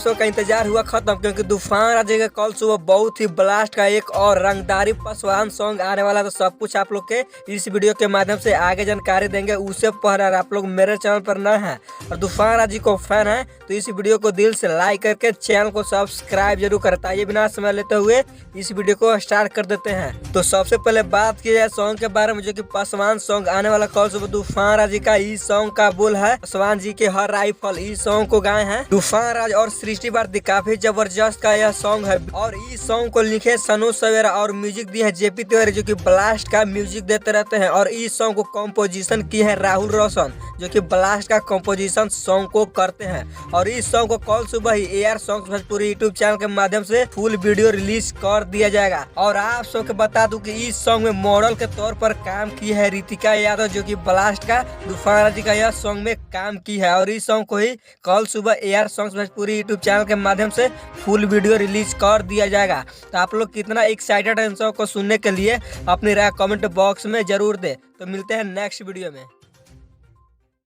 सब का इंतजार हुआ खत्म, क्योंकि तूफान राजा का कल सुबह बहुत ही ब्लास्ट का एक और रंगदारी पासवान सॉन्ग आने वाला। तो सब कुछ आप लोग के इस वीडियो के माध्यम से आगे जानकारी देंगे। उससे पहले आप लोग मेरे चैनल पर नए हैं और तूफान राजा को फैन है तो इस वीडियो को दिल से लाइक करके चैनल को सब्सक्राइब जरूर करता है। ये बिना समय लेते हुए इस वीडियो को स्टार्ट कर देते हैं। तो सबसे पहले बात की जाए सॉन्ग के बारे में, जो कि पासवान सॉन्ग आने वाला कल सुबह तूफान राजा का। इस सॉन्ग का बोल है पासवान जी के हर राइफल। इस सॉन्ग को गाए हैं तूफान राज और सृष्टि भारती। काफी जबरदस्त का यह सॉन्ग है और इस सॉन्ग को लिखे सनोज सवेरा और म्यूजिक दिए है जेपी तिवारी, जो कि ब्लास्ट का म्यूजिक देते रहते हैं। और इस सॉन्ग को कंपोजिशन की है राहुल रोशन, जो कि ब्लास्ट का कंपोजिशन सॉन्ग को करते हैं। और इस सॉन्ग को कल सुबह ही AR songs Bhojpuri YouTube channel के माध्यम से फुल वीडियो रिलीज कर दिया जाएगा। और आप सबको बता दूं कि इस सॉन्ग में मॉडल के तौर पर काम की है रितिका यादव, जो कि ब्लास्ट का तूफान राजा का यह सॉन्ग में काम की है। और इस सॉन्ग को ही कल सुबह AR songs Bhojpuri YouTube channel के माध्यम से फुल वीडियो रिलीज कर दिया जाएगा। तो आप लोग कितना एक्साइटेड है इन सॉन्ग को सुनने के लिए अपनी राय कमेंट बॉक्स में जरूर दे। तो मिलते हैं नेक्स्ट वीडियो में।